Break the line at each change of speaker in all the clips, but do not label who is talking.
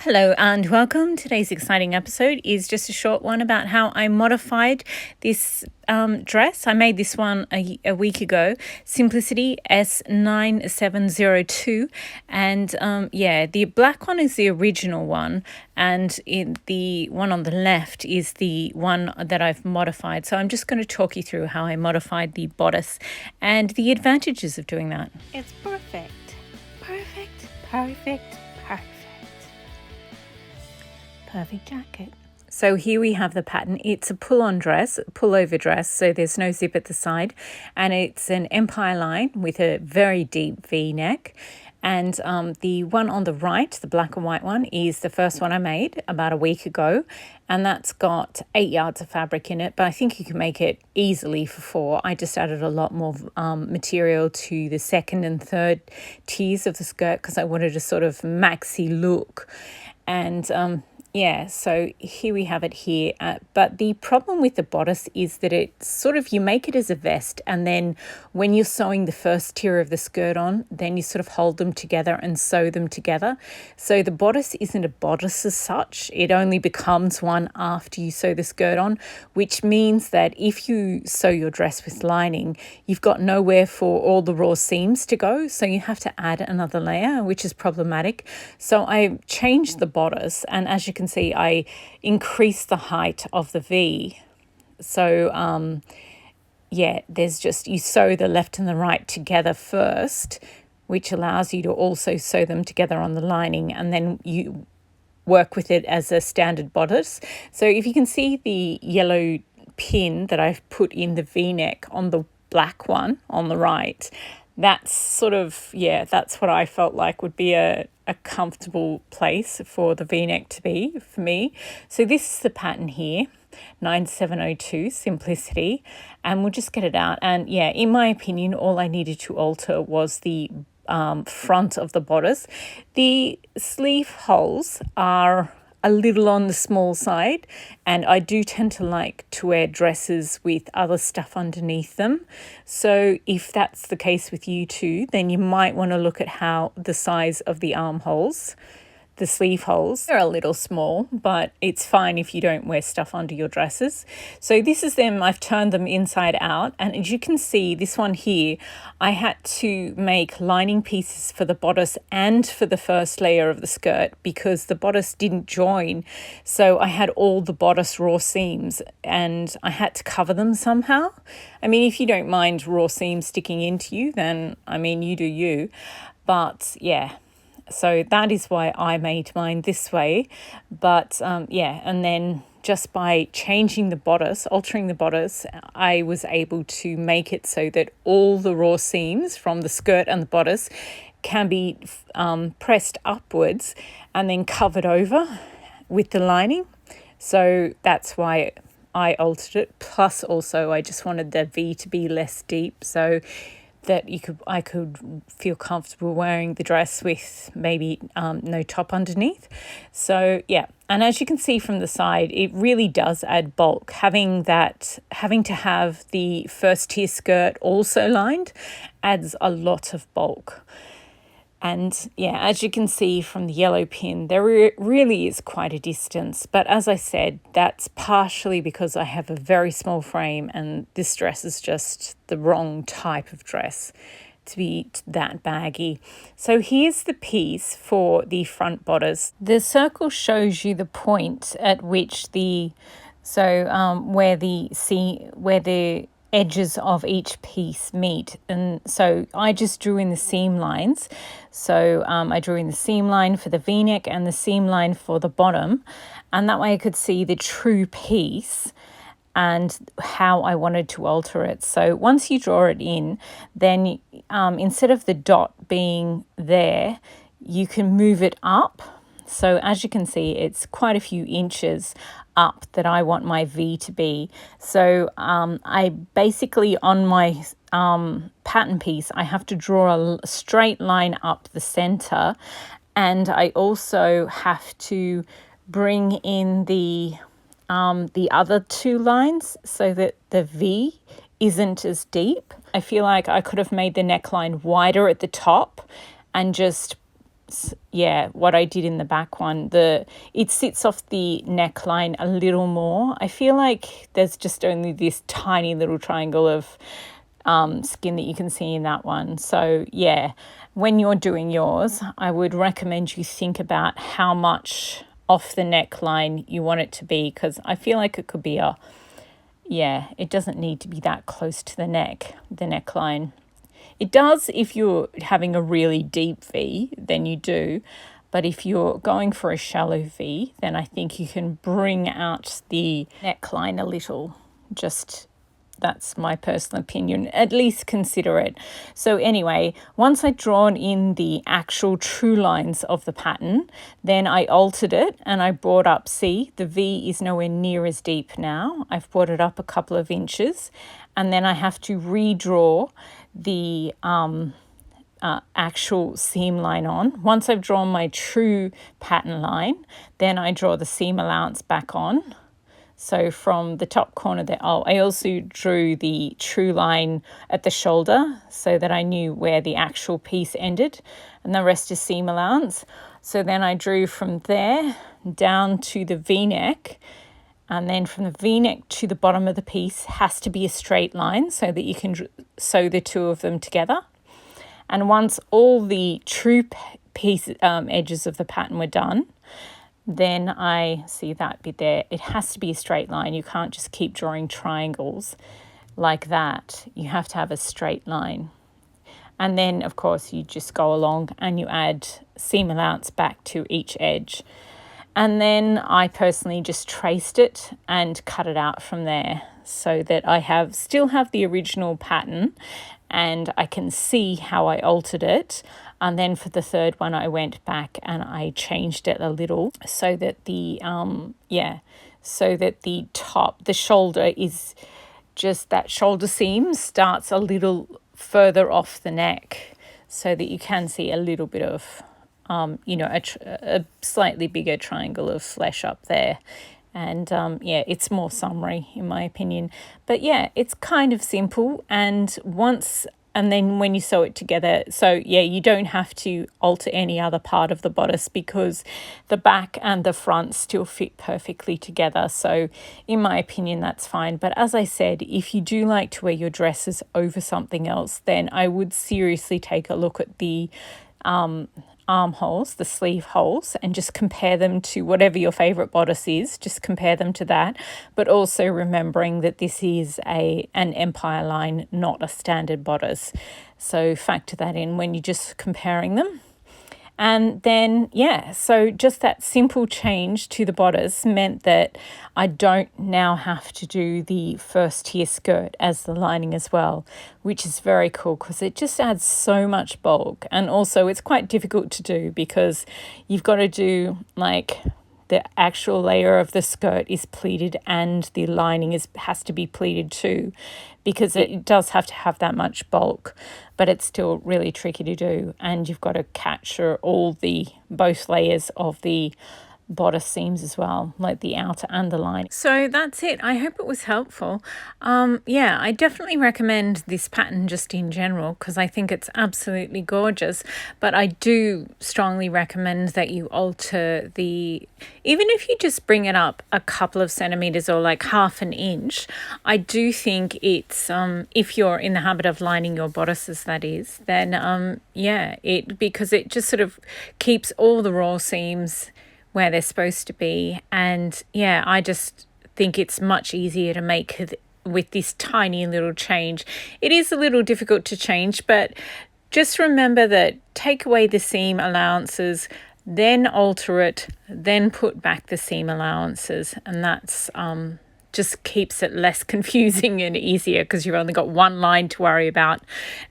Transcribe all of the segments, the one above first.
Hello and welcome. Today's exciting episode is just a short one about how I modified this dress. I made this one a week ago, Simplicity S9702, and the black one is the original one, and the one on the left is the one that I've modified. So I'm just going to talk you through how I modified the bodice and the advantages of doing that.
It's perfect. Perfect, perfect, perfect. Perfect jacket.
So here we have the pattern. It's a pullover dress, so there's no zip at the side, and it's an empire line with a very deep V-neck. And the one on the right, the black and white one, is the first one I made about a week ago, and that's got 8 yards of fabric in it, but I think you can make it easily for 4. I just added a lot more material to the second and third tiers of the skirt because I wanted a sort of maxi look. And so here we have it here. But the problem with the bodice is that it's sort of, you make it as a vest, and then when you're sewing the first tier of the skirt on, then you sort of hold them together and sew them together. So the bodice isn't a bodice as such. It only becomes one after you sew the skirt on, which means that if you sew your dress with lining, you've got nowhere for all the raw seams to go. So you have to add another layer, which is problematic. So I changed the bodice, and as you can see, I increased the height of the V. So there's just, you sew the left and the right together first, which allows you to also sew them together on the lining, and then you work with it as a standard bodice. So if you can see the yellow pin that I've put in the V-neck on the black one on the right, that's sort of, that's what I felt like would be a comfortable place for the V-neck to be for me. So this is the pattern here, 9702 Simplicity, and we'll just get it out. And in my opinion, all I needed to alter was the front of the bodice. The sleeve holes are a little on the small side, and I do tend to like to wear dresses with other stuff underneath them. So if that's the case with you too, then you might want to look at how the size of the armholes, the sleeve holes, they're a little small, but it's fine if you don't wear stuff under your dresses. So this is them. I've turned them inside out, and as you can see, this one here, I had to make lining pieces for the bodice and for the first layer of the skirt because the bodice didn't join. So I had all the bodice raw seams and I had to cover them somehow. I mean, if you don't mind raw seams sticking into you, then I mean, you do you. But so that is why I made mine this way. But and then just by changing the bodice, altering the bodice, I was able to make it so that all the raw seams from the skirt and the bodice can be pressed upwards and then covered over with the lining. So that's why I altered it. Plus also I just wanted the V to be less deep, so that I could feel comfortable wearing the dress with maybe no top underneath. So and as you can see from the side, it really does add bulk. Having to have the first tier skirt also lined adds a lot of bulk. And as you can see from the yellow pin, there really is quite a distance. But as I said, that's partially because I have a very small frame and this dress is just the wrong type of dress to be that baggy. So here's the piece for the front bodice. The circle shows you the point at which where the edges of each piece meet, and so I just drew in the seam lines. So I drew in the seam line for the V-neck and the seam line for the bottom, and that way I could see the true piece and how I wanted to alter it. So once you draw it in, then instead of the dot being there, you can move it up. So as you can see, it's quite a few inches up that I want my V to be. So I basically, on my pattern piece, I have to draw a straight line up the center, and I also have to bring in the other two lines so that the V isn't as deep. I feel like I could have made the neckline wider at the top and just what I did in the back one, it sits off the neckline a little more. I feel like there's just only this tiny little triangle of skin that you can see in that one. So yeah, when you're doing yours, I would recommend you think about how much off the neckline you want it to be, because I feel like it could be it doesn't need to be that close to the neckline. It does if you're having a really deep V, then you do. But if you're going for a shallow V, then I think you can bring out the neckline a little. That's my personal opinion. At least consider it. So anyway, once I'd drawn in the actual true lines of the pattern, then I altered it and I brought up, see, the V is nowhere near as deep now. I've brought it up a couple of inches, and then I have to redraw the actual seam line on. Once I've drawn my true pattern line, then I draw the seam allowance back on. So from the top corner there, I also drew the true line at the shoulder so that I knew where the actual piece ended, and the rest is seam allowance. So then I drew from there down to the V-neck, and then from the V-neck to the bottom of the piece has to be a straight line so that you can sew the two of them together. And once all the true edges of the pattern were done, then I see that bit there. It has to be a straight line. You can't just keep drawing triangles like that. You have to have a straight line. And then, of course, you just go along and you add seam allowance back to each edge. And then I personally just traced it and cut it out from there so that I still have the original pattern and I can see how I altered it. And then for the third one, I went back and I changed it a little so that the the shoulder is just, that shoulder seam starts a little further off the neck so that you can see a little bit of, a slightly bigger triangle of flesh up there. And it's more summary in my opinion. But yeah, it's kind of simple. And then when you sew it together, you don't have to alter any other part of the bodice because the back and the front still fit perfectly together. So in my opinion, that's fine. But as I said, if you do like to wear your dresses over something else, then I would seriously take a look at the armholes, the sleeve holes, and just compare them to whatever your favorite bodice is. Just compare them to that, but also remembering that this is an empire line, not a standard bodice. So factor that in when you're just comparing them. And then, so just that simple change to the bodice meant that I don't now have to do the first tier skirt as the lining as well, which is very cool because it just adds so much bulk. And also it's quite difficult to do because you've got to do like the actual layer of the skirt is pleated and the lining has to be pleated too, because it does have to have that much bulk, but it's still really tricky to do. And you've got to capture both layers of the bodice seams as well, like the outer and the lining. So that's it. I hope it was helpful. I definitely recommend this pattern just in general because I think it's absolutely gorgeous, but I do strongly recommend that you alter even if you just bring it up a couple of centimeters or like half an inch. I do think it's if you're in the habit of lining your bodices, that is, then because it just sort of keeps all the raw seams where they're supposed to be. And I just think it's much easier to make with this tiny little change. It is a little difficult to change, but just remember that take away the seam allowances, then alter it, then put back the seam allowances, and that's just keeps it less confusing and easier because you've only got one line to worry about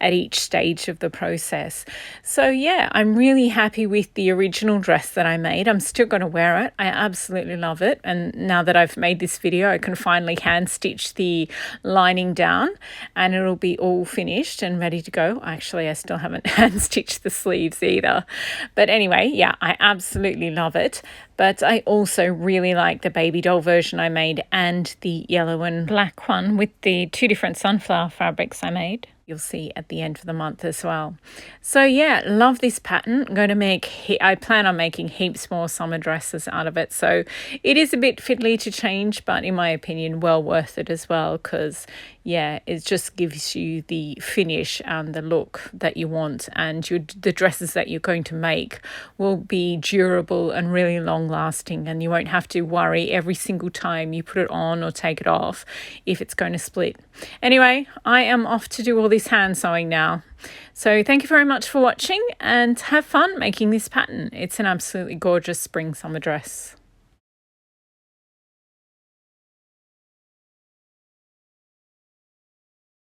at each stage of the process. So I'm really happy with the original dress that I made. I'm still going to wear it. I absolutely love it. And now that I've made this video, I can finally hand stitch the lining down and it'll be all finished and ready to go. Actually, I still haven't hand stitched the sleeves either. But anyway, I absolutely love it. But I also really like the baby doll version I made and the yellow and black one with the two different sunflower fabrics I made. you'll see at the end of the month as well. So yeah, love this pattern. I'm going to I plan on making heaps more summer dresses out of it. So it is a bit fiddly to change, but in my opinion, well worth it as well, because yeah, it just gives you the finish and the look that you want, and the dresses that you're going to make will be durable and really long lasting, and you won't have to worry every single time you put it on or take it off if it's going to split. Anyway, I am off to do all this hand sewing now. So thank you very much for watching, and have fun making this pattern. It's an absolutely gorgeous spring summer dress.